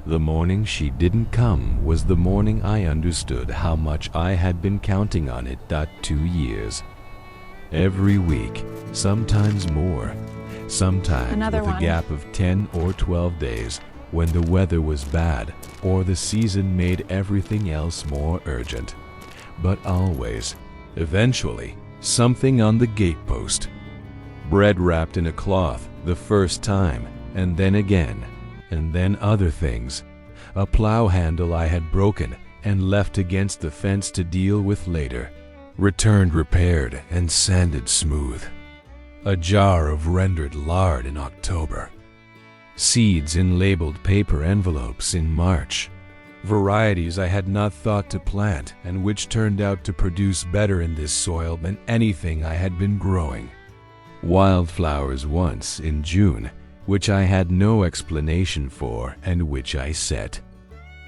The morning she didn't come was the morning I understood how much I had been counting on it. 2 years. Every week, sometimes more, sometimes with a gap of 10 or 12 days when the weather was bad or the season made everything else more urgent. But always, eventually, something on the gatepost. Bread wrapped in a cloth the first time, and then again, and then other things. A plow handle I had broken and left against the fence to deal with later. Returned repaired and sanded smooth. A jar of rendered lard in October. Seeds in labeled paper envelopes in March. Varieties I had not thought to plant and which turned out to produce better in this soil than anything I had been growing. Wildflowers once in June, which I had no explanation for and which I set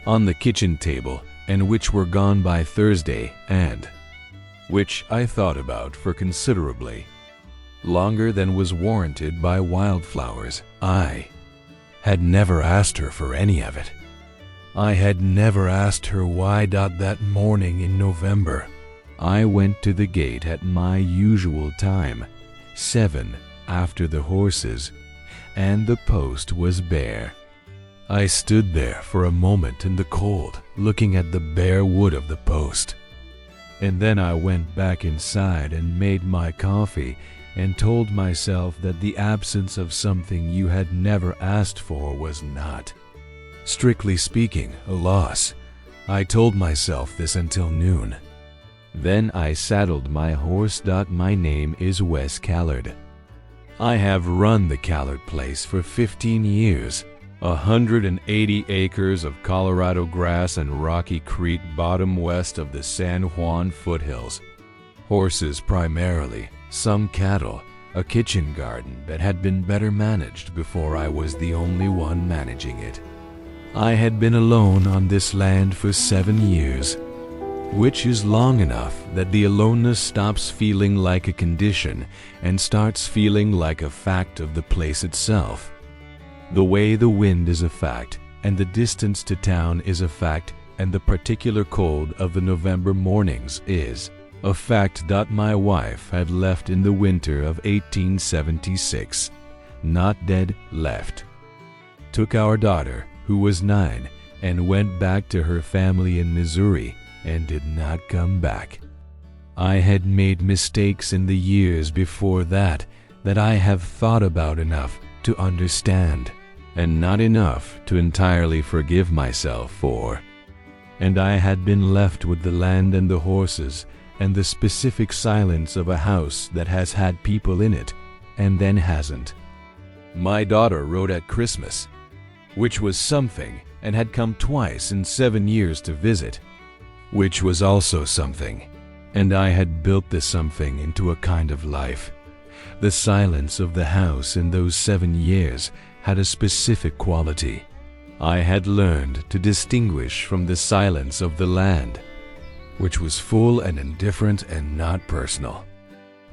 on the kitchen table and which were gone by Thursday and which I thought about for considerably longer than was warranted by Wildflowers. I had never asked her for any of it. I had never asked her why. That morning in November, I went to the gate at my usual time, 7 after the horses, and the post was bare. I stood there for a moment in the cold, looking at the bare wood of the post. And then I went back inside and made my coffee and told myself that the absence of something you had never asked for was not, strictly speaking, a loss. I told myself this until noon. Then I saddled my horse. My name is Wes Callard. I have run the Callard place for 15 years. 180 acres of Colorado grass and rocky creek bottom west of the San Juan foothills. Horses primarily, some cattle, a kitchen garden that had been better managed before I was the only one managing it. I had been alone on this land for 7 years, which is long enough that the aloneness stops feeling like a condition and starts feeling like a fact of the place itself. The way the wind is a fact, and the distance to town is a fact, and the particular cold of the November mornings is a fact. My wife had left in the winter of 1876. Not dead, left. Took our daughter, who was 9, and went back to her family in Missouri, and did not come back. I had made mistakes in the years before that I have thought about enough to understand, and not enough to entirely forgive myself for. And I had been left with the land and the horses and the specific silence of a house that has had people in it and then hasn't. My daughter wrote at Christmas, which was something, and had come twice in 7 years to visit, which was also something, and I had built this something into a kind of life. The silence of the house in those 7 years had a specific quality. I had learned to distinguish from the silence of the land, which was full and indifferent and not personal.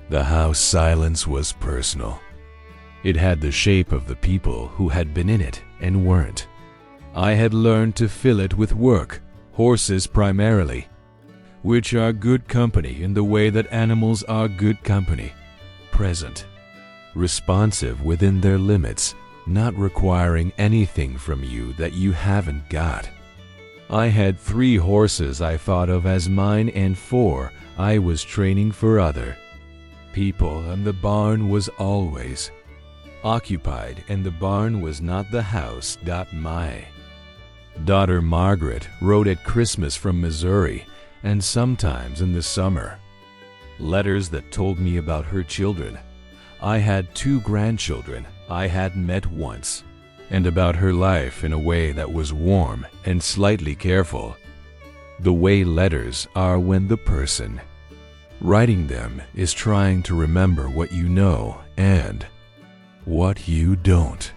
The house silence was personal. It had the shape of the people who had been in it and weren't. I had learned to fill it with work, horses primarily, which are good company in the way that animals are good company, present, responsive within their limits, not requiring anything from you that you haven't got. I had 3 horses I thought of as mine, and 4 I was training for other people, and the barn was always occupied, and the barn was not the house. My daughter Margaret wrote at Christmas from Missouri, and sometimes in the summer, letters that told me about her children. I had 2 grandchildren I had met once, and about her life in a way that was warm and slightly careful, the way letters are when the person writing them is trying to remember what you know and what you don't.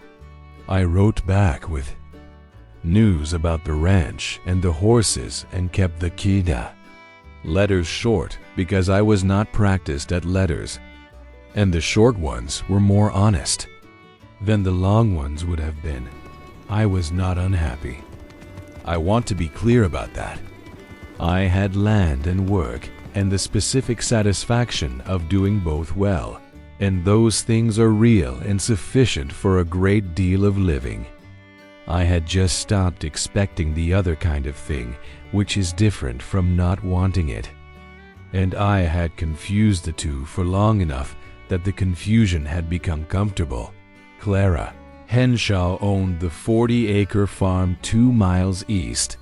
I wrote back with news about the ranch and the horses and kept the kida letters short because I was not practiced at letters, and the short ones were more honest than the long ones would have been. I was not unhappy. I want to be clear about that. I had land and work and the specific satisfaction of doing both well, and those things are real and sufficient for a great deal of living. I had just stopped expecting the other kind of thing, which is different from not wanting it. And I had confused the two for long enough that the confusion had become comfortable. Clara Henshaw owned the 40-acre farm 2 miles east,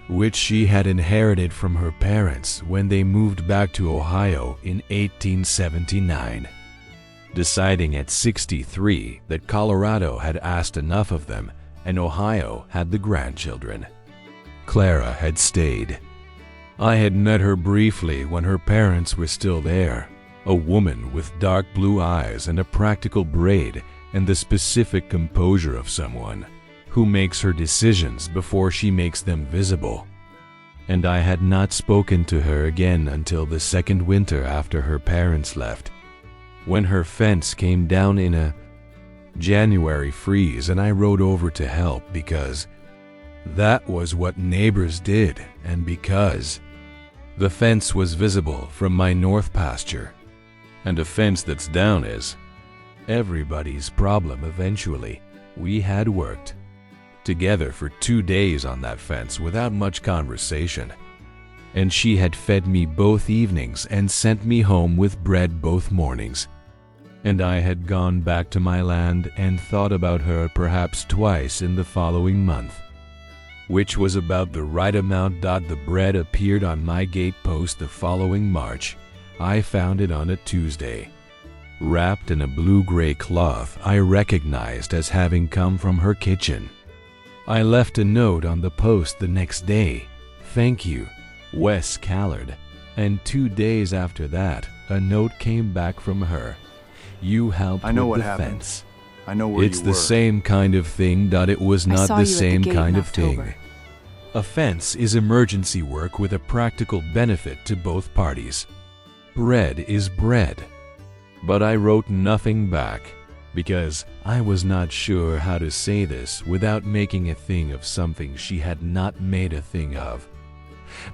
which she had inherited from her parents when they moved back to Ohio in 1879, deciding at 63 that Colorado had asked enough of them and Ohio had the grandchildren. Clara had stayed. I had met her briefly when her parents were still there, a woman with dark blue eyes and a practical braid and the specific composure of someone who makes her decisions before she makes them visible. And I had not spoken to her again until the second winter after her parents left, when her fence came down in a January freeze and I rode over to help because that was what neighbors did and because the fence was visible from my north pasture. And a fence that's down is everybody's problem eventually. We had worked together for 2 days on that fence without much conversation, and she had fed me both evenings and sent me home with bread both mornings. And I had gone back to my land and thought about her perhaps twice in the following month, which was about the right amount. The bread appeared on my gate post the following March. I found it on a Tuesday, wrapped in a blue-gray cloth I recognized as having come from her kitchen. I left a note on the post the next day, "Thank you, Wes Callard," and 2 days after that, a note came back from her. "You helped I know with what the happened. fence." I know where It's you the were. same kind of thing. It was I not saw the you at the same gate kind in of thing. October. A fence is emergency work with a practical benefit to both parties. Bread is bread. But I wrote nothing back because I was not sure how to say this without making a thing of something she had not made a thing of.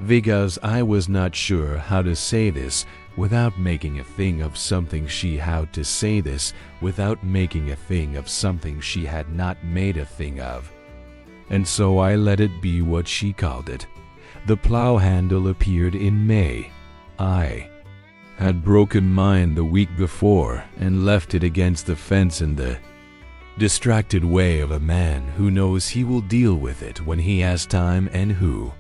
Because I was not sure how to say this without making a thing of something she had to say this without making a thing of something she had not made a thing of. And so I let it be what she called it. The plow handle appeared in May. I had broken mine the week before and left it against the fence in the distracted way of a man who knows he will deal with it when he has time and who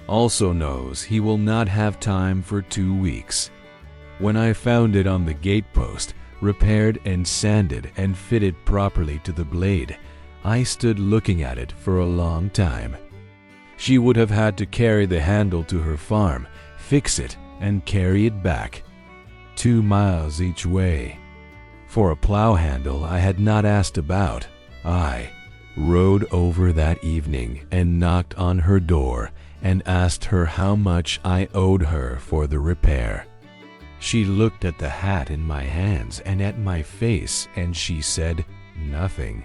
also knows he will not have time for 2 weeks. When I found it on the gatepost, repaired and sanded and fitted properly to the blade, I stood looking at it for a long time. She would have had to carry the handle to her farm, fix it, and carry it back, 2 miles each way. For a plow handle I had not asked about. I rode over that evening and knocked on her door and asked her how much I owed her for the repair. She looked at the hat in my hands and at my face, and she said, "Nothing."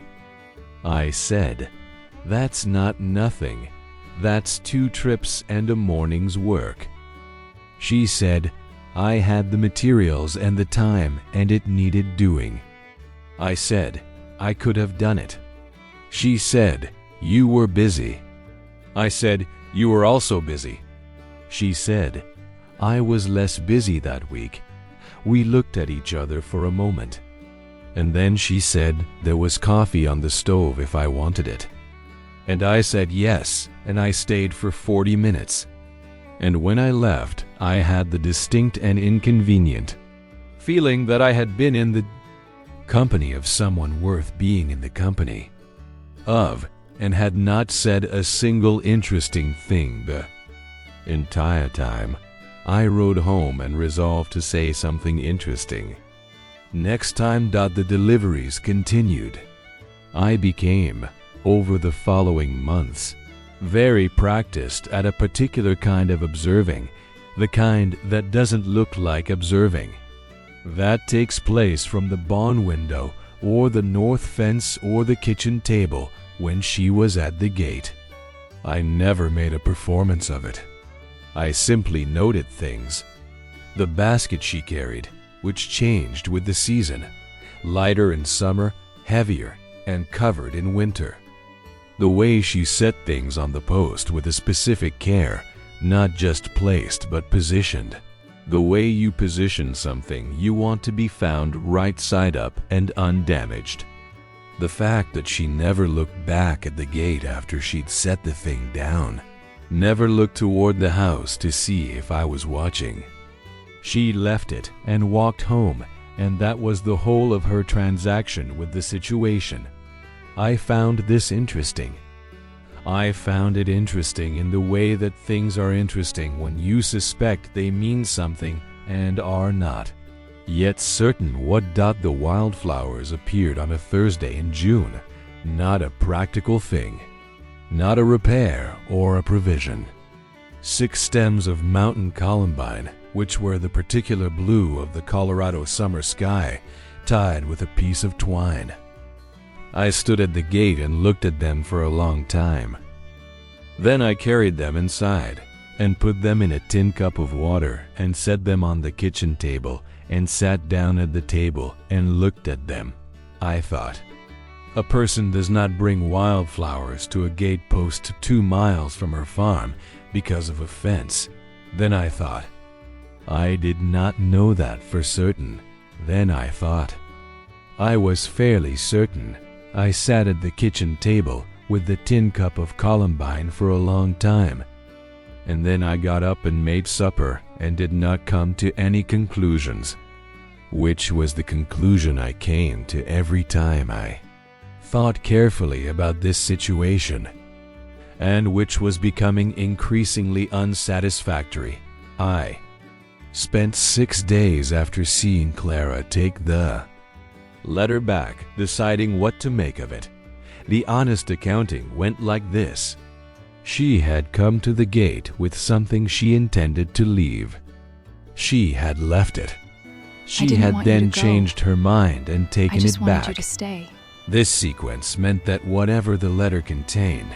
I said, "That's not nothing. That's 2 trips and a morning's work." She said, "I had the materials and the time and it needed doing." I said, "I could have done it." She said, "You were busy." I said, "You were also busy." She said, "I was less busy that week." We looked at each other for a moment, and then she said there was coffee on the stove if I wanted it. And I said yes, and I stayed for 40 minutes. And when I left, I had the distinct and inconvenient feeling that I had been in the company of someone worth being in the company of, and had not said a single interesting thing the entire time. I rode home and resolved to say something interesting. Next time. The deliveries continued. I became, over the following months, very practiced at a particular kind of observing, the kind that doesn't look like observing. That takes place from the barn window or the north fence or the kitchen table when she was at the gate. I never made a performance of it. I simply noted things. The basket she carried, which changed with the season, lighter in summer, heavier, and covered in winter. The way she set things on the post with a specific care, not just placed but positioned. The way you position something you want to be found right side up and undamaged. The fact that she never looked back at the gate after she'd set the thing down, never looked toward the house to see if I was watching. She left it and walked home, and that was the whole of her transaction with the situation. I found this interesting. I found it interesting in the way that things are interesting when you suspect they mean something and are not. Yet certain what the wildflowers appeared on a Thursday in June, not a practical thing, not a repair or a provision. 6 stems of mountain columbine, which were the particular blue of the Colorado summer sky, tied with a piece of twine. I stood at the gate and looked at them for a long time. Then I carried them inside and put them in a tin cup of water and set them on the kitchen table and sat down at the table and looked at them. I thought, a person does not bring wildflowers to a gate post 2 miles from her farm because of a fence. Then I thought, I did not know that for certain. Then I thought, I was fairly certain. I sat at the kitchen table with the tin cup of columbine for a long time. And then I got up and made supper and did not come to any conclusions, which was the conclusion I came to every time I thought carefully about this situation, and which was becoming increasingly unsatisfactory. I spent 6 days after seeing Clara take the letter back, deciding what to make of it. The honest accounting went like this. She had come to the gate with something she intended to leave. She had left it. She had then changed her mind and taken it back. I just wanted you to stay. This sequence meant that whatever the letter contained,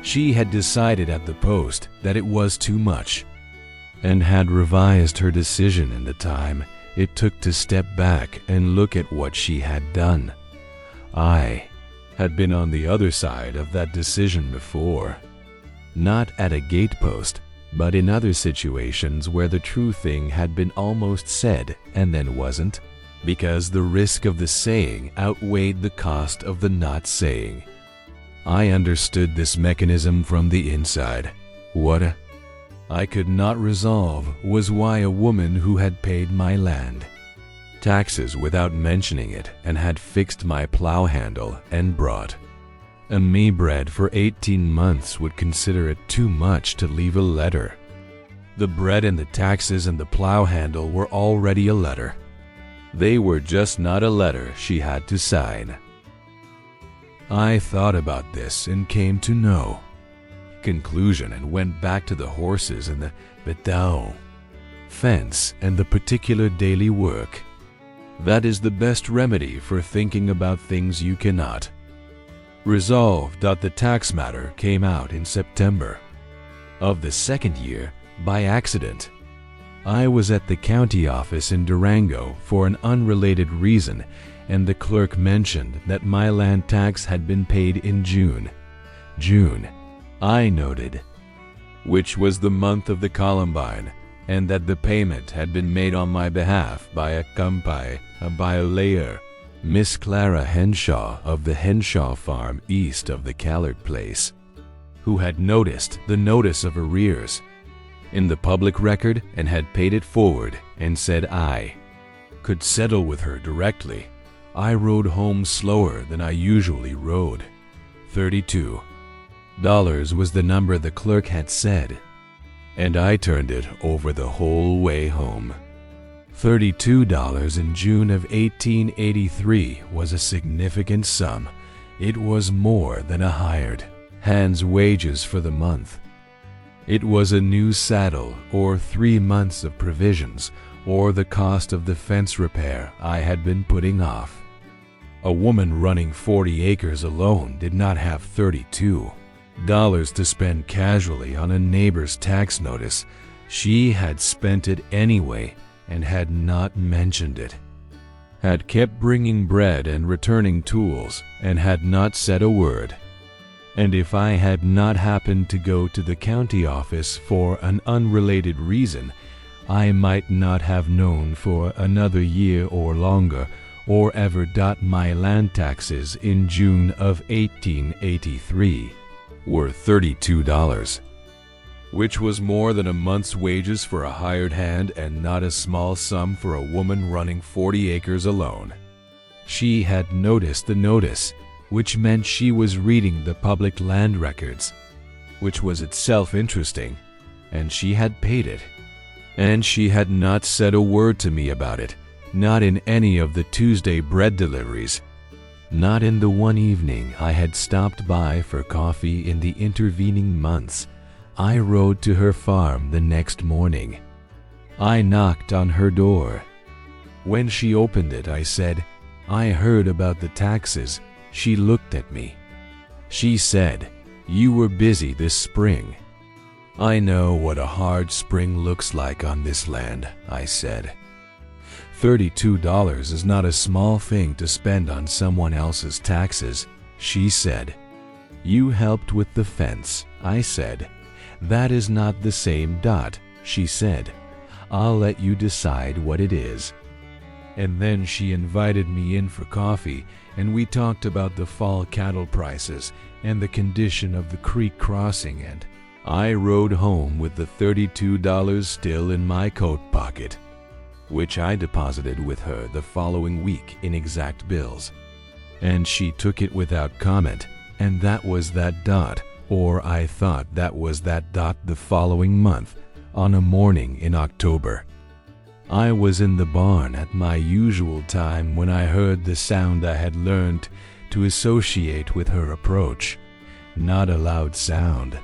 she had decided at the post that it was too much, and had revised her decision in the time it took to step back and look at what she had done. I had been on the other side of that decision before. Not at a gatepost, but in other situations where the true thing had been almost said and then wasn't, because the risk of the saying outweighed the cost of the not saying. I understood this mechanism from the inside. What I could not resolve was why a woman who had paid my land taxes without mentioning it and had fixed my plow handle and brought me bread for 18 months would consider it too much to leave a letter. The bread and the taxes and the plow handle were already a letter. They were just not a letter she had to sign. I thought about this and came to no conclusion and went back to the horses and the beton fence and the particular daily work. That is the best remedy for thinking about things you cannot. Resolved that the tax matter came out in September of the second year by accident. I was at the county office in Durango for an unrelated reason, and the clerk mentioned that my land tax had been paid in June. June, I noted, which was the month of the Columbine, and that the payment had been made on my behalf by a layer, Miss Clara Henshaw of the Henshaw farm east of the Callard place, who had noticed the notice of arrears in the public record and had paid it forward and said I could settle with her directly. I rode home slower than I usually rode. $32 was the number the clerk had said, and I turned it over the whole way home. $32 in June of 1883 was a significant sum. It was more than a hired hand's wages for the month. It was a new saddle, or 3 months of provisions, or the cost of the fence repair I had been putting off. A woman running 40 acres alone did not have 32. dollars to spend casually on a neighbor's tax notice. She had spent it anyway and had not mentioned it. Had kept bringing bread and returning tools and had not said a word. And if I had not happened to go to the county office for an unrelated reason, I might not have known for another year or longer, or ever got my land taxes in June of 1883 were $32, which was more than a month's wages for a hired hand and not a small sum for a woman running 40 acres alone. She had noticed the notice, which meant she was reading the public land records, which was itself interesting, and she had paid it. And she had not said a word to me about it, not in any of the Tuesday bread deliveries, not in the one evening I had stopped by for coffee in the intervening months. I rode to her farm the next morning. I knocked on her door. When she opened it, I said, "I heard about the taxes." She looked at me. She said, "You were busy this spring." "I know what a hard spring looks like on this land," I said. $32 is not a small thing to spend on someone else's taxes, she said. "You helped with the fence," I said. "That is not the same dot," she said. "I'll let you decide what it is." And then she invited me in for coffee, and we talked about the fall cattle prices and the condition of the creek crossing, and I rode home with the $32 still in my coat pocket, which I deposited with her the following week in exact bills. And she took it without comment, and that was that dot, or I thought that was that dot the following month, on a morning in October. I was in the barn at my usual time when I heard the sound I had learned to associate with her approach. Not a loud sound,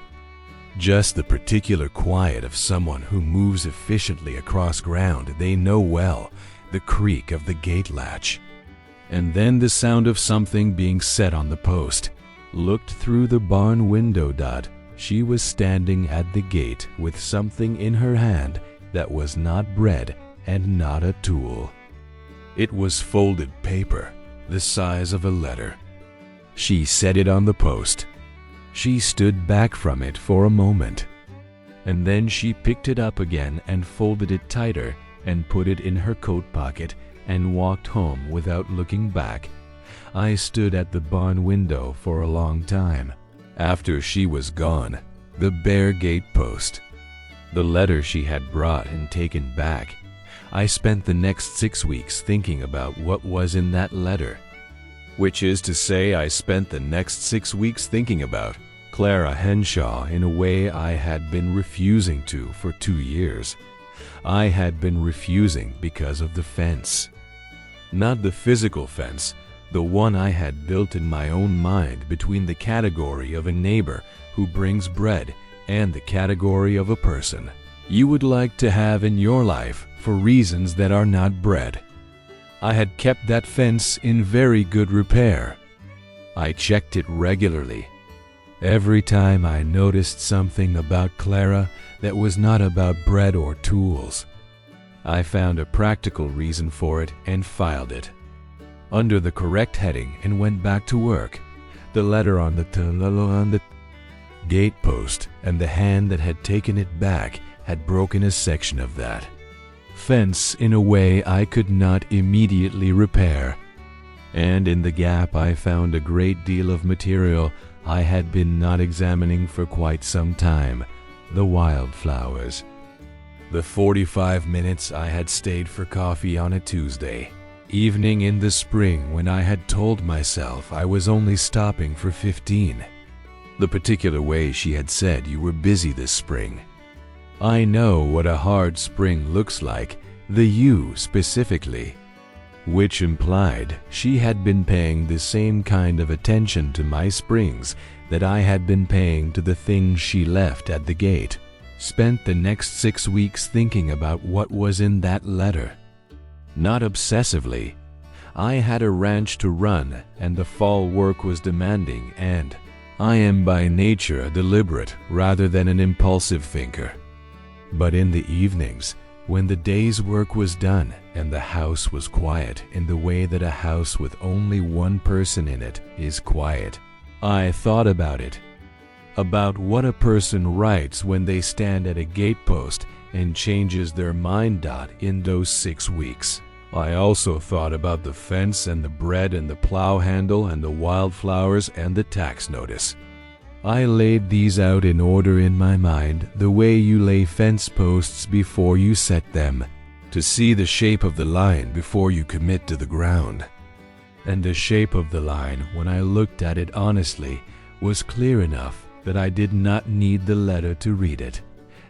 just the particular quiet of someone who moves efficiently across ground they know well, the creak of the gate latch. And then the sound of something being set on the post. Looked through the barn window. She was standing at the gate with something in her hand that was not bread and not a tool. It was folded paper, the size of a letter. She set it on the post. She stood back from it for a moment, and then she picked it up again and folded it tighter and put it in her coat pocket and walked home without looking back. I stood at the barn window for a long time. After she was gone, the bare gate post, the letter she had brought and taken back, I spent the next 6 weeks thinking about what was in that letter. Which is to say, I spent the next 6 weeks thinking about Clara Henshaw in a way I had been refusing to for 2 years. I had been refusing because of the fence. Not the physical fence, the one I had built in my own mind between the category of a neighbor who brings bread and the category of a person you would like to have in your life for reasons that are not bread. I had kept that fence in very good repair. I checked it regularly. Every time I noticed something about Clara that was not about bread or tools, I found a practical reason for it and filed it under the correct heading and went back to work. The letter on the gate post and the hand that had taken it back had broken a section of that fence in a way I could not immediately repair, and in the gap I found a great deal of material I had been not examining for quite some time, the wildflowers. The 45 minutes I had stayed for coffee on a Tuesday evening in the spring when I had told myself I was only stopping for 15. The particular way she had said you were busy this spring. I know what a hard spring looks like, the you specifically, which implied she had been paying the same kind of attention to my springs that I had been paying to the things she left at the gate. Spent the next 6 weeks thinking about what was in that letter. Not obsessively. I had a ranch to run and the fall work was demanding, and I am by nature a deliberate rather than an impulsive thinker. But in the evenings, when the day's work was done and the house was quiet in the way that a house with only one person in it is quiet, I thought about it. About what a person writes when they stand at a gatepost and changes their mind. In those 6 weeks. I also thought about the fence and the bread and the plow handle and the wildflowers and the tax notice. I laid these out in order in my mind the way you lay fence posts before you set them, to see the shape of the line before you commit to the ground. And the shape of the line, when I looked at it honestly, was clear enough that I did not need the letter to read it.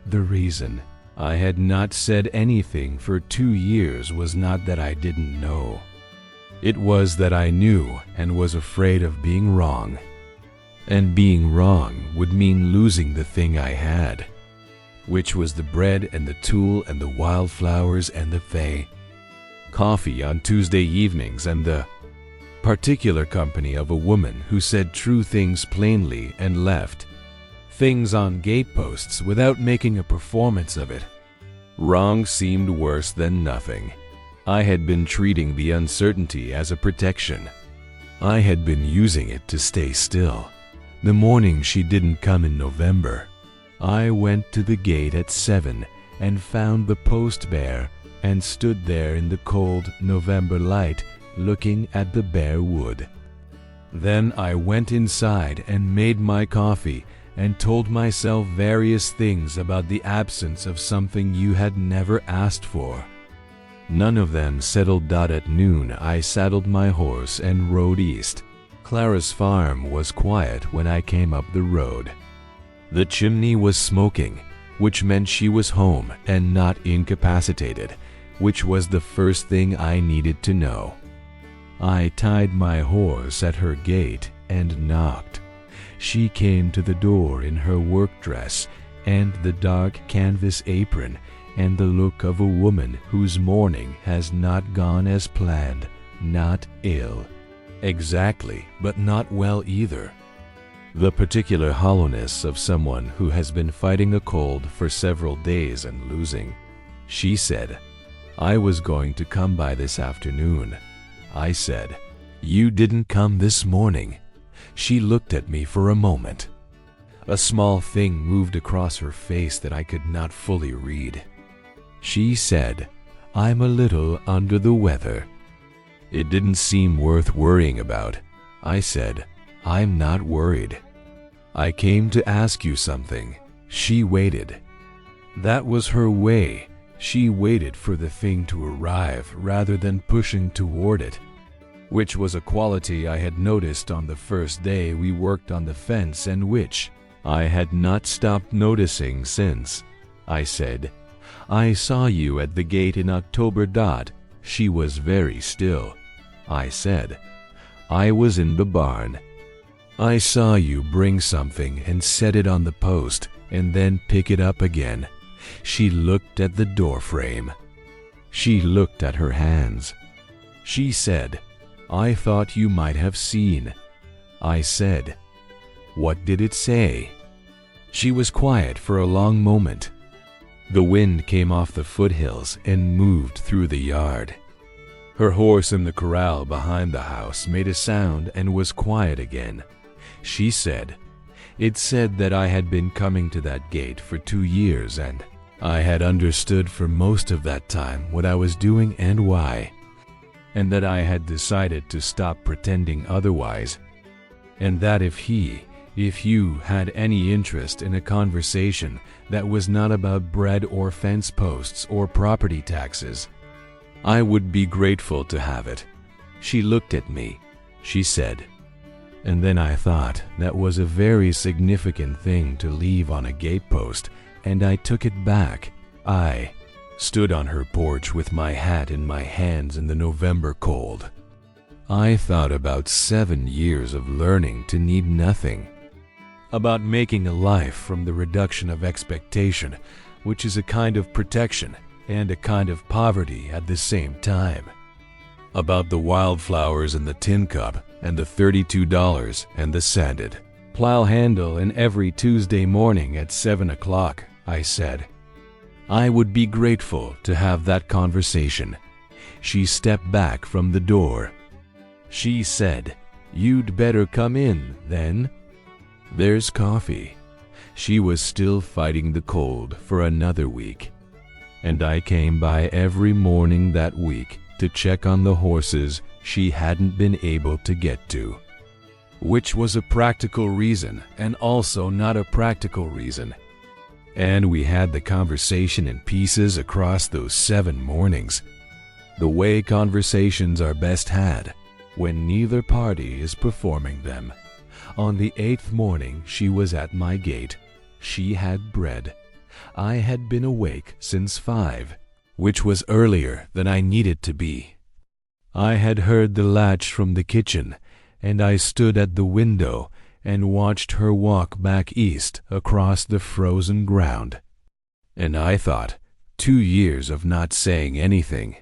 The reason I had not said anything for 2 years was not that I didn't know. It was that I knew and was afraid of being wrong. And being wrong would mean losing the thing I had, which was the bread and the tool and the wildflowers and the fay. Coffee on Tuesday evenings and the particular company of a woman who said true things plainly and left things on gateposts without making a performance of it. Wrong seemed worse than nothing. I had been treating the uncertainty as a protection. I had been using it to stay still. The morning she didn't come in November, I went to the gate at 7 and found the post bare and stood there in the cold November light looking at the bare wood. Then I went inside and made my coffee and told myself various things about the absence of something you had never asked for. None of them settled. At noon I saddled my horse and rode east. Clara's farm was quiet when I came up the road. The chimney was smoking, which meant she was home and not incapacitated, which was the first thing I needed to know. I tied my horse at her gate and knocked. She came to the door in her work dress and the dark canvas apron and the look of a woman whose morning has not gone as planned, not ill exactly, but not well either. The particular hollowness of someone who has been fighting a cold for several days and losing. She said, "I was going to come by this afternoon." I said, "You didn't come this morning." She looked at me for a moment. A small thing moved across her face that I could not fully read. She said, "I'm a little under the weather." It didn't seem worth worrying about. I said, "I'm not worried. I came to ask you something." She waited. That was her way. She waited for the thing to arrive rather than pushing toward it, which was a quality I had noticed on the first day we worked on the fence and which I had not stopped noticing since. I said, "I saw you at the gate in October. She was very still." I said, "I was in the barn. I saw you bring something and set it on the post and then pick it up again." She looked at the door frame. She looked at her hands. She said, "I thought you might have seen." I said, "What did it say?" She was quiet for a long moment. The wind came off the foothills and moved through the yard. Her horse in the corral behind the house made a sound and was quiet again. She said, "It said that I had been coming to that gate for 2 years and I had understood for most of that time what I was doing and why, and that I had decided to stop pretending otherwise, and that if you had any interest in a conversation that was not about bread or fence posts or property taxes, I would be grateful to have it." She looked at me. She said, and then I thought that was a very significant thing to leave on a gatepost, and I took it back. I stood on her porch with my hat in my hands in the November cold. I thought about 7 years of learning to need nothing, about making a life from the reduction of expectation, which is a kind of protection and a kind of poverty at the same time, about the wildflowers in the tin cup and the $32 and the sanded. "Plow handle in every Tuesday morning at 7 o'clock," I said. I would be grateful to have that conversation. She stepped back from the door. She said, "You'd better come in, then. There's coffee." She was still fighting the cold for another week, and I came by every morning that week to check on the horses she hadn't been able to get to. Which was a practical reason and also not a practical reason. And we had the conversation in pieces across those 7 mornings. The way conversations are best had when neither party is performing them. On the 8th morning she was at my gate. She had bread. I had been awake since 5, which was earlier than I needed to be. I had heard the latch from the kitchen, and I stood at the window and watched her walk back east across the frozen ground. And I thought, 2 years of not saying anything.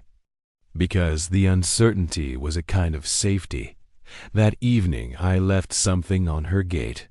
Because the uncertainty was a kind of safety. That evening I left something on her gate.